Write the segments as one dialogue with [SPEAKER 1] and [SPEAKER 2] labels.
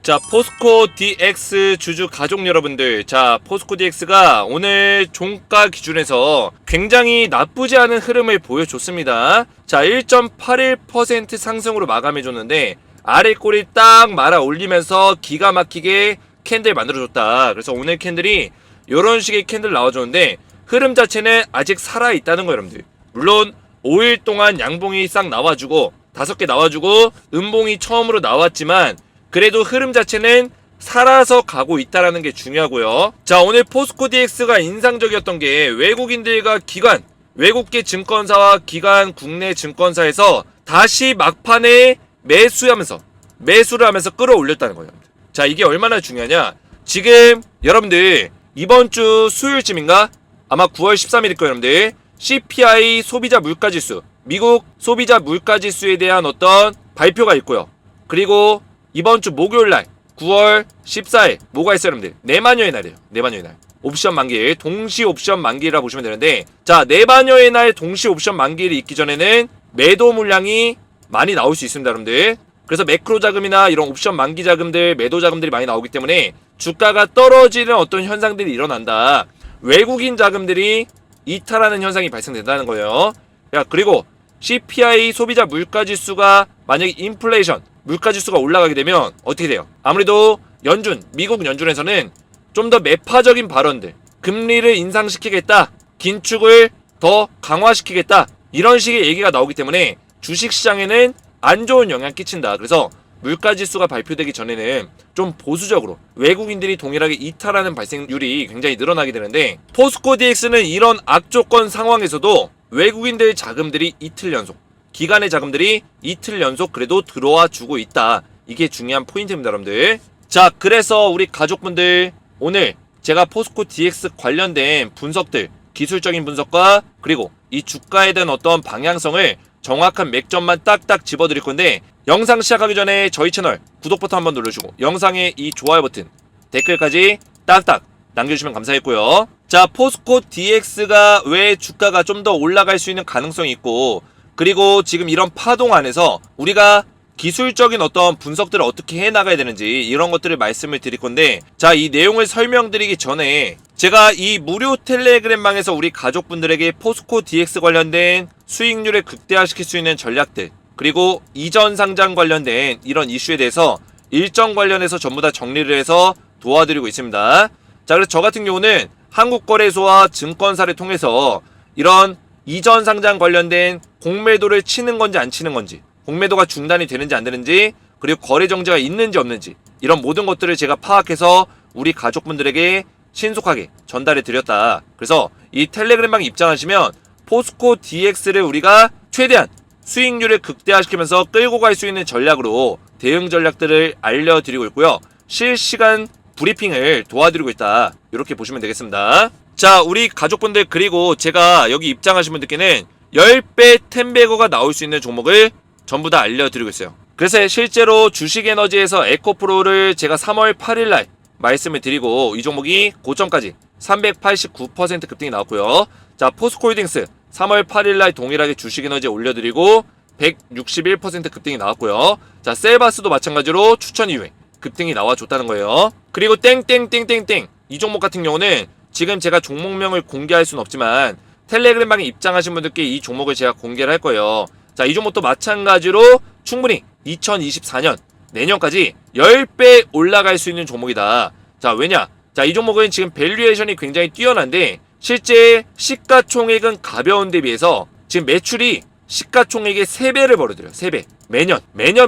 [SPEAKER 1] 자, 포스코 DX 주주 가족 여러분들, 자, 포스코 DX가 오늘 종가 기준에서 굉장히 나쁘지 않은 흐름을 보여줬습니다. 자, 1.81% 상승으로 마감해줬는데 아래 꼬리 딱 말아 올리면서 기가 막히게 캔들 만들어줬다. 그래서 오늘 캔들이 이런 식의 캔들 나와줬는데 흐름 자체는 아직 살아있다는 거예요, 여러분들. 물론 5일 동안 양봉이 싹 나와주고 5개 나와주고 음봉이 처음으로 나왔지만 그래도 흐름 자체는 살아서 가고 있다는 게 중요하고요. 자, 오늘 포스코 DX가 인상적이었던 게 외국인들과 기관, 외국계 증권사와 기관 국내 증권사에서 다시 막판에 매수를 하면서 끌어올렸다는 거예요. 자, 이게 얼마나 중요하냐. 지금 여러분들 이번 주 수요일쯤인가? 아마 9월 13일일 거예요, 여러분들. CPI 소비자 물가지수, 미국 소비자 물가지수에 대한 어떤 발표가 있고요. 그리고 이번 주 목요일날 9월 14일 뭐가 있어요, 여러분들? 내마녀의 날이에요. 내마녀의 날. 옵션 만기일, 동시 옵션 만기일이라고 보시면 되는데, 자, 내마녀의 날 동시 옵션 만기일이 있기 전에는 매도 물량이 많이 나올 수 있습니다, 여러분들. 그래서 매크로 자금이나 이런 옵션 만기 자금들, 매도 자금들이 많이 나오기 때문에 주가가 떨어지는 어떤 현상들이 일어난다. 외국인 자금들이 이탈하는 현상이 발생된다는 거예요. 야, 그리고 CPI 소비자 물가지수가 만약에 인플레이션 물가지수가 올라가게 되면 어떻게 돼요? 아무래도 미국 연준에서는 좀 더 매파적인 발언들, 금리를 인상시키겠다, 긴축을 더 강화시키겠다, 이런 식의 얘기가 나오기 때문에 주식시장에는 안 좋은 영향 끼친다. 그래서 물가지수가 발표되기 전에는 좀 보수적으로 외국인들이 동일하게 이탈하는 발생률이 굉장히 늘어나게 되는데, 포스코 DX는 이런 악조건 상황에서도 외국인들 자금들이 이틀 연속, 기관의 자금들이 이틀 연속 그래도 들어와 주고 있다. 이게 중요한 포인트입니다, 여러분들. 자, 그래서 우리 가족분들, 오늘 제가 포스코 DX 관련된 분석들, 기술적인 분석과 그리고 이 주가에 대한 어떤 방향성을 정확한 맥점만 딱딱 집어드릴 건데, 영상 시작하기 전에 저희 채널 구독 버튼 한번 눌러주고 영상에 이 좋아요 버튼, 댓글까지 딱딱 남겨주시면 감사했고요. 자, 포스코 DX가 왜 주가가 좀 더 올라갈 수 있는 가능성이 있고, 그리고 지금 이런 파동 안에서 우리가 기술적인 어떤 분석들을 어떻게 해나가야 되는지 이런 것들을 말씀을 드릴 건데, 자, 이 내용을 설명드리기 전에 제가 이 무료 텔레그램방에서 우리 가족분들에게 포스코 DX 관련된 수익률을 극대화시킬 수 있는 전략들, 그리고 이전 상장 관련된 이런 이슈에 대해서 일정 관련해서 전부 다 정리를 해서 도와드리고 있습니다. 자, 그래서 저 같은 경우는 한국거래소와 증권사를 통해서 이런 이전 상장 관련된 공매도를 치는 건지 안 치는 건지, 공매도가 중단이 되는지 안 되는지, 그리고 거래 정지가 있는지 없는지, 이런 모든 것들을 제가 파악해서 우리 가족분들에게 신속하게 전달해 드렸다. 그래서 이 텔레그램방에 입장하시면 포스코 DX를 우리가 최대한 수익률을 극대화시키면서 끌고 갈 수 있는 전략으로 대응 전략들을 알려드리고 있고요. 실시간 브리핑을 도와드리고 있다. 이렇게 보시면 되겠습니다. 자, 우리 가족분들, 그리고 제가 여기 입장하신 분들께는 10배 텐베거가 나올 수 있는 종목을 전부 다 알려드리고 있어요. 그래서 실제로 주식에너지에서 에코프로를 제가 3월 8일날 말씀을 드리고 이 종목이 고점까지 389% 급등이 나왔고요. 자, 포스코홀딩스 3월 8일날 동일하게 주식에너지에 올려드리고 161% 급등이 나왔고요. 자, 셀바스도 마찬가지로 추천 이후에 급등이 나와줬다는 거예요. 그리고 땡땡땡땡땡 이 종목 같은 경우는 지금 제가 종목명을 공개할 수는 없지만 텔레그램방에 입장하신 분들께 이 종목을 제가 공개를 할 거예요. 자, 이 종목도 마찬가지로 충분히 2024년 내년까지 10배 올라갈 수 있는 종목이다. 자, 왜냐? 자, 이 종목은 지금 밸류에이션이 굉장히 뛰어난데 실제 시가총액은 가벼운 데 비해서 지금 매출이 시가총액의 3배를 벌어들여요. 3배. 매년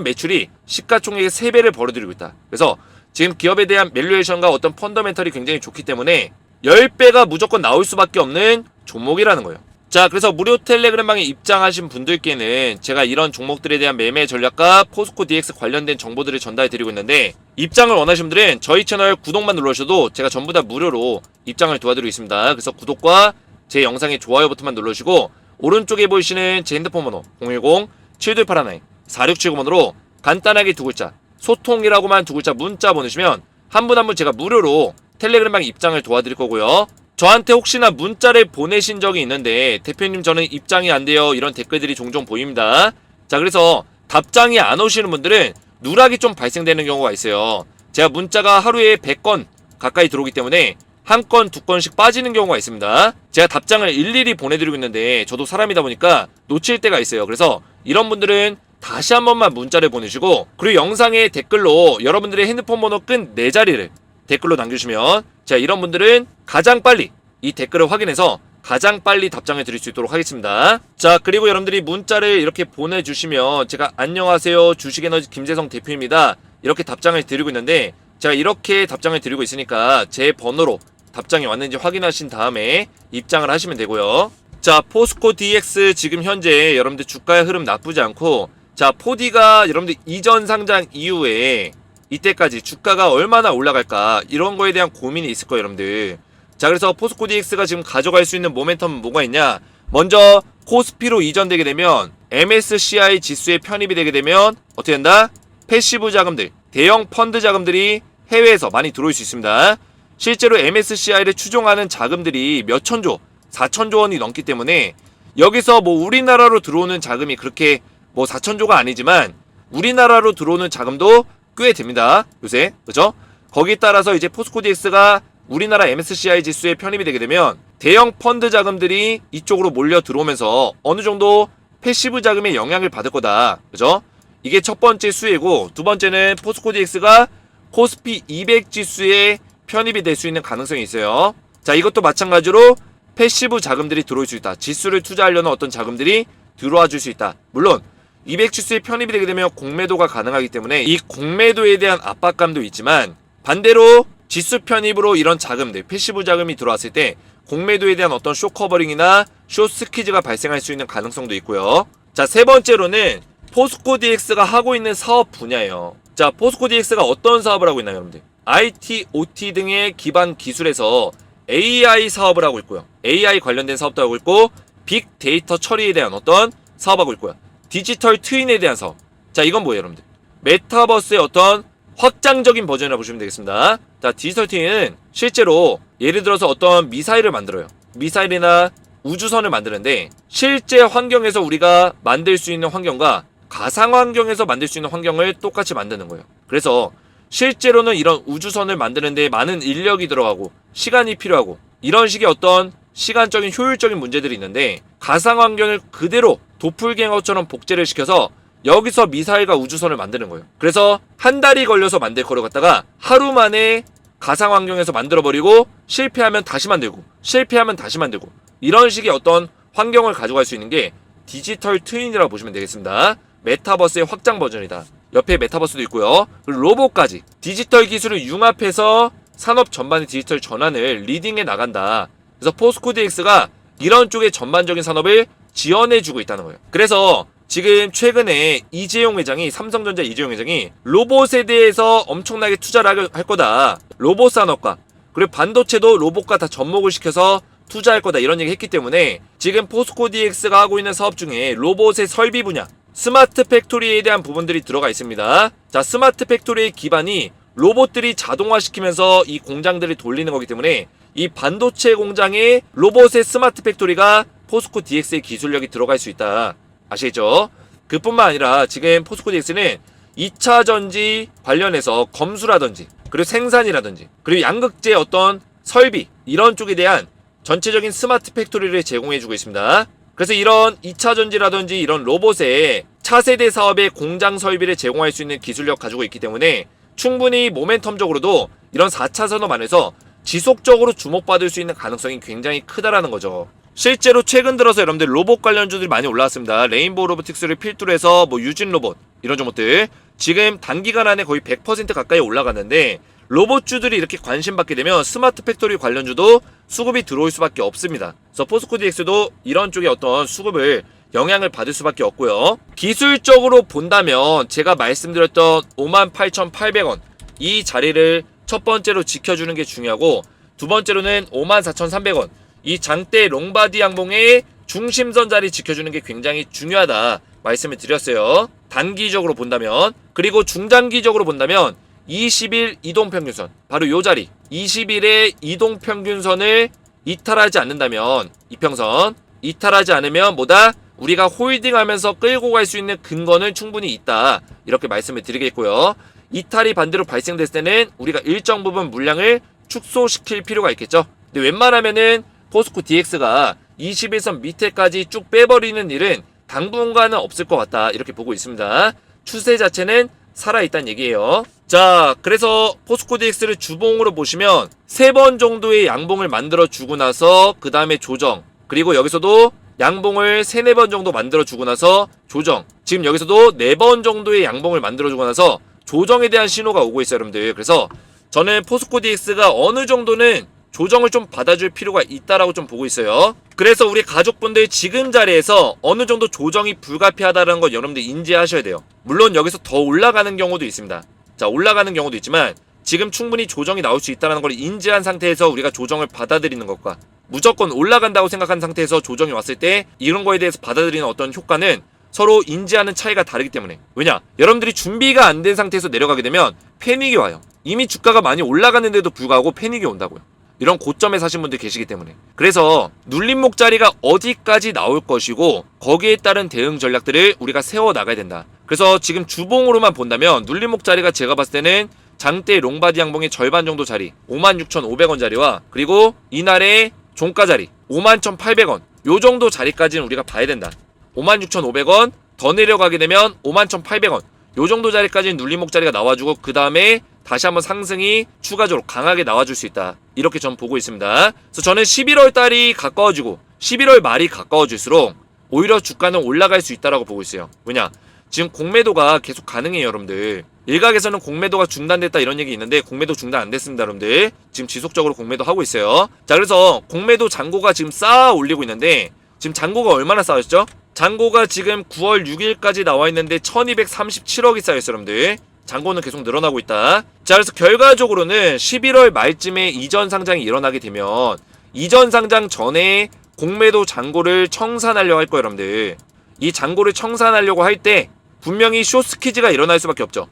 [SPEAKER 1] 매출이 시가총액의 3배를 벌어들이고 있다. 그래서 지금 기업에 대한 밸류에이션과 어떤 펀더멘털이 굉장히 좋기 때문에 10배가 무조건 나올 수밖에 없는 종목이라는 거예요. 자, 그래서 무료 텔레그램방에 입장하신 분들께는 제가 이런 종목들에 대한 매매 전략과 포스코 DX 관련된 정보들을 전달해 드리고 있는데, 입장을 원하시는 분들은 저희 채널 구독만 눌러주셔도 제가 전부 다 무료로 입장을 도와드리고 있습니다. 그래서 구독과 제 영상에 좋아요 버튼만 눌러주시고 오른쪽에 보이시는 제 핸드폰 번호 010-7281-4679번으로 간단하게 두 글자 소통이라고만 두 글자 문자 보내시면 한 분 한 분 제가 무료로 텔레그램방 입장을 도와드릴 거고요. 저한테 혹시나 문자를 보내신 적이 있는데 대표님 저는 입장이 안 돼요, 이런 댓글들이 종종 보입니다. 자, 그래서 답장이 안 오시는 분들은 누락이 좀 발생되는 경우가 있어요. 제가 문자가 하루에 100건 가까이 들어오기 때문에 한 건, 두 건씩 빠지는 경우가 있습니다. 제가 답장을 일일이 보내드리고 있는데 저도 사람이다 보니까 놓칠 때가 있어요. 그래서 이런 분들은 다시 한 번만 문자를 보내주시고, 그리고 영상에 댓글로 여러분들의 핸드폰 번호 끈 4자리를 댓글로 남겨주시면 제가 이런 분들은 가장 빨리 이 댓글을 확인해서 가장 빨리 답장을 드릴 수 있도록 하겠습니다. 자, 그리고 여러분들이 문자를 이렇게 보내주시면 제가 안녕하세요, 주식에너지 김재성 대표입니다, 이렇게 답장을 드리고 있는데, 제가 이렇게 답장을 드리고 있으니까 제 번호로 답장이 왔는지 확인하신 다음에 입장을 하시면 되고요. 자, 포스코 DX 지금 현재 여러분들 주가의 흐름 나쁘지 않고, 자, 4D가 여러분들 이전 상장 이후에 이때까지 주가가 얼마나 올라갈까 이런 거에 대한 고민이 있을 거예요, 여러분들. 자, 그래서 포스코 DX가 지금 가져갈 수 있는 모멘텀은 뭐가 있냐? 먼저 코스피로 이전되게 되면 MSCI 지수에 편입이 되게 되면 어떻게 된다? 패시브 자금들, 대형 펀드 자금들이 해외에서 많이 들어올 수 있습니다. 실제로 MSCI를 추종하는 자금들이 몇 천조, 4천조 원이 넘기 때문에 여기서 뭐 우리나라로 들어오는 자금이 그렇게 뭐 4천조가 아니지만 우리나라로 들어오는 자금도 꽤 됩니다, 요새. 그죠? 거기에 따라서 이제 포스코 DX가 우리나라 MSCI 지수에 편입이 되게 되면 대형 펀드 자금들이 이쪽으로 몰려 들어오면서 어느 정도 패시브 자금의 영향을 받을 거다. 그죠? 이게 첫 번째 수혜고, 두 번째는 포스코 DX가 코스피 200 지수에 편입이 될 수 있는 가능성이 있어요. 자, 이것도 마찬가지로 패시브 자금들이 들어올 수 있다. 지수를 투자하려는 어떤 자금들이 들어와 줄 수 있다. 물론 200 지수에 편입이 되게 되면 공매도가 가능하기 때문에 이 공매도에 대한 압박감도 있지만, 반대로 지수 편입으로 이런 자금들, 패시브 자금이 들어왔을 때 공매도에 대한 어떤 쇼커버링이나 쇼스퀴즈가 발생할 수 있는 가능성도 있고요. 자, 세 번째로는 포스코 DX가 하고 있는 사업 분야예요. 자, 포스코 DX가 어떤 사업을 하고 있나요, 여러분들? IT, OT 등의 기반 기술에서 AI 사업을 하고 있고요. AI 관련된 사업도 하고 있고, 빅데이터 처리에 대한 어떤 사업하고 있고요. 디지털 트윈에 대한 사업. 자, 이건 뭐예요, 여러분들? 메타버스의 어떤 확장적인 버전이라고 보시면 되겠습니다. 자, 디지털 트윈은 실제로 예를 들어서 어떤 미사일을 만들어요. 미사일이나 우주선을 만드는데 실제 환경에서 우리가 만들 수 있는 환경과 가상 환경에서 만들 수 있는 환경을 똑같이 만드는 거예요. 그래서 실제로는 이런 우주선을 만드는데 많은 인력이 들어가고 시간이 필요하고 이런 식의 어떤 시간적인 효율적인 문제들이 있는데, 가상 환경을 그대로 도플갱어처럼 복제를 시켜서 여기서 미사일과 우주선을 만드는 거예요. 그래서 한 달이 걸려서 만들 거를 갖다가 하루 만에 가상 환경에서 만들어버리고, 실패하면 다시 만들고 실패하면 다시 만들고, 이런 식의 어떤 환경을 가져갈 수 있는 게 디지털 트윈이라고 보시면 되겠습니다. 메타버스의 확장 버전이다. 옆에 메타버스도 있고요. 그리고 로봇까지 디지털 기술을 융합해서 산업 전반의 디지털 전환을 리딩해 나간다. 그래서 포스코 DX가 이런 쪽의 전반적인 산업을 지원해주고 있다는 거예요. 그래서 지금 최근에 이재용 회장이, 삼성전자 이재용 회장이 로봇에 대해서 엄청나게 투자를 할 거다. 로봇 산업과 그리고 반도체도 로봇과 다 접목을 시켜서 투자할 거다, 이런 얘기 했기 때문에 지금 포스코 DX가 하고 있는 사업 중에 로봇의 설비 분야, 스마트 팩토리에 대한 부분들이 들어가 있습니다. 자, 스마트 팩토리의 기반이 로봇들이 자동화시키면서 이 공장들을 돌리는 거기 때문에 이 반도체 공장에 로봇의 스마트 팩토리가 포스코 DX의 기술력이 들어갈 수 있다. 아시겠죠? 그뿐만 아니라 지금 포스코 DX는 2차 전지 관련해서 검수라든지 그리고 생산이라든지 그리고 양극재 어떤 설비, 이런 쪽에 대한 전체적인 스마트 팩토리를 제공해주고 있습니다. 그래서 이런 2차 전지라든지 이런 로봇의 차세대 사업의 공장 설비를 제공할 수 있는 기술력 가지고 있기 때문에 충분히 모멘텀적으로도 이런 4차 산업 안에서 지속적으로 주목받을 수 있는 가능성이 굉장히 크다라는 거죠. 실제로 최근 들어서 여러분들 로봇 관련주들이 많이 올라왔습니다. 레인보우 로보틱스를 필두로 해서 뭐 유진 로봇, 이런 종목들 지금 단기간 안에 거의 100% 가까이 올라갔는데, 로봇주들이 이렇게 관심받게 되면 스마트 팩토리 관련주도 수급이 들어올 수밖에 없습니다. 그래서 포스코 DX도 이런 쪽에 어떤 수급을 영향을 받을 수밖에 없고요. 기술적으로 본다면 제가 말씀드렸던 58,800원 이 자리를 첫 번째로 지켜주는 게 중요하고, 두 번째로는 54,300원 이 장대 롱바디 양봉의 중심선 자리 지켜주는 게 굉장히 중요하다 말씀을 드렸어요. 단기적으로 본다면. 그리고 중장기적으로 본다면 20일 이동평균선, 바로 요 자리 20일의 이동평균선을 이탈하지 않는다면, 이평선 이탈하지 않으면 뭐다? 우리가 홀딩하면서 끌고 갈 수 있는 근거는 충분히 있다, 이렇게 말씀을 드리겠고요. 이탈이 반대로 발생됐을 때는 우리가 일정 부분 물량을 축소시킬 필요가 있겠죠. 근데 웬만하면은 포스코 DX가 21선 밑에까지 쭉 빼버리는 일은 당분간은 없을 것 같다, 이렇게 보고 있습니다. 추세 자체는 살아있다는 얘기예요. 자, 그래서 포스코 DX를 주봉으로 보시면 3번 정도의 양봉을 만들어 주고 나서 그 다음에 조정, 그리고 여기서도 양봉을 3, 4번 정도 만들어 주고 나서 조정, 지금 여기서도 4번 정도의 양봉을 만들어 주고 나서 조정에 대한 신호가 오고 있어요, 여러분들. 그래서 저는 포스코 DX가 어느 정도는 조정을 좀 받아줄 필요가 있다라고 좀 보고 있어요. 그래서 우리 가족분들 지금 자리에서 어느 정도 조정이 불가피하다는 건 여러분들 인지하셔야 돼요. 물론 여기서 더 올라가는 경우도 있습니다. 자, 올라가는 경우도 있지만 지금 충분히 조정이 나올 수 있다는 걸 인지한 상태에서 우리가 조정을 받아들이는 것과 무조건 올라간다고 생각한 상태에서 조정이 왔을 때 이런 거에 대해서 받아들이는 어떤 효과는 서로 인지하는 차이가 다르기 때문에. 왜냐? 여러분들이 준비가 안 된 상태에서 내려가게 되면 패닉이 와요. 이미 주가가 많이 올라가는데도 불구하고 패닉이 온다고요. 이런 고점에 사신 분들 계시기 때문에. 그래서 눌림목 자리가 어디까지 나올 것이고 거기에 따른 대응 전략들을 우리가 세워 나가야 된다. 그래서 지금 주봉으로만 본다면 눌림목 자리가 제가 봤을 때는 장대 롱바디 양봉의 절반 정도 자리 56,500원 자리와 그리고 이날의 종가 자리 51,800원 요 정도 자리까지는 우리가 봐야 된다. 56,500원 더 내려가게 되면 51,800원 요 정도 자리까지는 눌림목 자리가 나와주고 그 다음에 다시 한번 상승이 추가적으로 강하게 나와줄 수 있다, 이렇게 전 보고 있습니다. 그래서 저는 11월 달이 가까워지고 11월 말이 가까워질수록 오히려 주가는 올라갈 수 있다라고 보고 있어요. 왜냐? 지금 공매도가 계속 가능해요, 여러분들. 일각에서는 공매도가 중단됐다 이런 얘기 있는데 공매도 중단 안 됐습니다, 여러분들. 지금 지속적으로 공매도 하고 있어요. 자, 그래서 공매도 잔고가 지금 쌓아 올리고 있는데 지금 잔고가 얼마나 쌓였죠? 잔고가 지금 9월 6일까지 나와 있는데 1237억이 쌓였어요, 여러분들. 잔고는 계속 늘어나고 있다. 자, 그래서 결과적으로는 11월 말쯤에 이전 상장이 일어나게 되면 이전 상장 전에 공매도 잔고를 청산하려고 할 거예요, 여러분들. 이 잔고를 청산하려고 할 때 분명히 숏스퀴즈가 일어날 수밖에 없죠.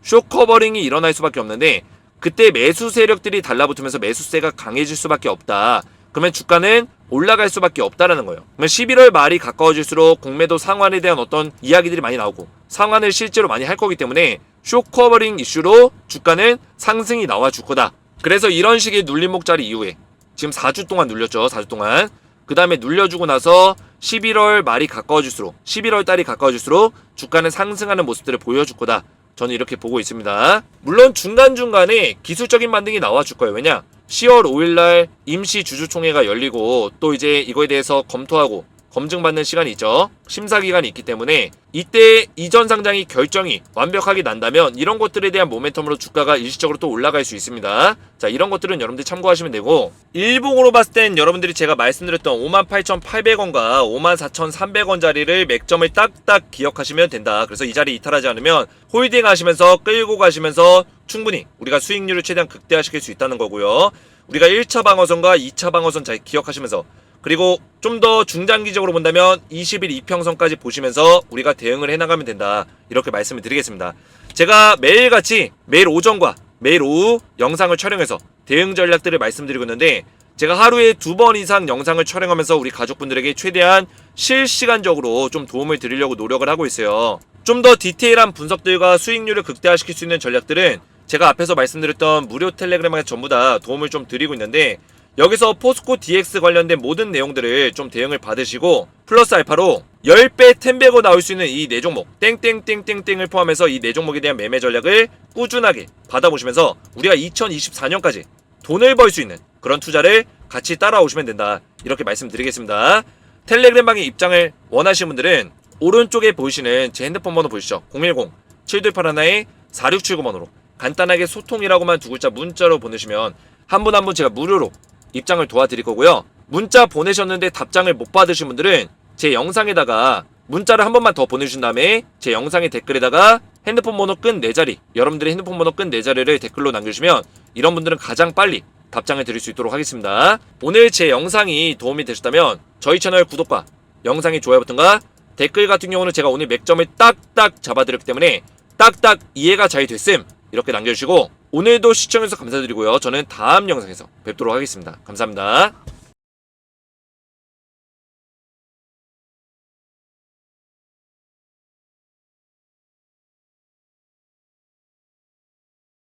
[SPEAKER 1] 숏커버링이 일어날 수밖에 없는데 그때 매수 세력들이 달라붙으면서 매수세가 강해질 수밖에 없다. 그러면 주가는 올라갈 수밖에 없다라는 거예요. 그러면 11월 말이 가까워질수록 공매도 상환에 대한 어떤 이야기들이 많이 나오고 상환을 실제로 많이 할 거기 때문에 숏커버링 이슈로 주가는 상승이 나와줄 거다. 그래서 이런 식의 눌림목 자리 이후에 지금 4주 동안 눌렸죠. 4주 동안. 그 다음에 눌려주고 나서 11월 말이 가까워질수록 11월 달이 가까워질수록 주가는 상승하는 모습들을 보여줄 거다. 저는 이렇게 보고 있습니다. 물론 중간중간에 기술적인 반등이 나와줄 거예요. 왜냐? 10월 5일날 임시 주주총회가 열리고 또 이제 이거에 대해서 검토하고 검증받는 시간이 있죠. 심사기간이 있기 때문에 이때 이전 상장이 결정이 완벽하게 난다면 이런 것들에 대한 모멘텀으로 주가가 일시적으로 또 올라갈 수 있습니다. 자, 이런 것들은 여러분들 참고하시면 되고 일봉으로 봤을 땐 여러분들이 제가 말씀드렸던 58,800원과 54,300원 자리를 맥점을 딱딱 기억하시면 된다. 그래서 이 자리 이탈하지 않으면 홀딩 하시면서 끌고 가시면서 충분히 우리가 수익률을 최대한 극대화시킬 수 있다는 거고요. 우리가 1차 방어선과 2차 방어선 잘 기억하시면서 그리고 좀 더 중장기적으로 본다면 20일 이평선까지 보시면서 우리가 대응을 해나가면 된다, 이렇게 말씀을 드리겠습니다. 제가 매일같이 매일 오전과 매일 오후 영상을 촬영해서 대응 전략들을 말씀드리고 있는데 제가 하루에 2번 이상 영상을 촬영하면서 우리 가족분들에게 최대한 실시간적으로 좀 도움을 드리려고 노력을 하고 있어요. 좀 더 디테일한 분석들과 수익률을 극대화시킬 수 있는 전략들은 제가 앞에서 말씀드렸던 무료 텔레그램에 전부 다 도움을 좀 드리고 있는데 여기서 포스코 DX 관련된 모든 내용들을 좀 대응을 받으시고 플러스 알파로 10배 10배고 나올 수 있는 이 4종목 땡땡땡땡땡을 포함해서 이 4종목에 대한 매매 전략을 꾸준하게 받아보시면서 우리가 2024년까지 돈을 벌 수 있는 그런 투자를 같이 따라오시면 된다, 이렇게 말씀드리겠습니다. 텔레그램 방에 입장을 원하시는 분들은 오른쪽에 보이시는 제 핸드폰 번호 보이시죠? 010-7281-4679번호로 간단하게 소통이라고만 2글자 문자로 보내시면 한 분 한 분 제가 무료로 입장을 도와드릴 거고요. 문자 보내셨는데 답장을 못 받으신 분들은 제 영상에다가 문자를 한 번만 더 보내주신 다음에 제 영상의 댓글에다가 핸드폰 번호 끈 4자리, 여러분들의 핸드폰 번호 끈 4자리를 댓글로 남겨주시면 이런 분들은 가장 빨리 답장을 드릴 수 있도록 하겠습니다. 오늘 제 영상이 도움이 되셨다면 저희 채널 구독과 영상의 좋아요 버튼과 댓글 같은 경우는 제가 오늘 맥점을 딱딱 잡아드렸기 때문에 딱딱 이해가 잘 됐음 이렇게 남겨주시고 오늘도 시청해주셔서 감사드리고요. 저는 다음 영상에서 뵙도록 하겠습니다. 감사합니다.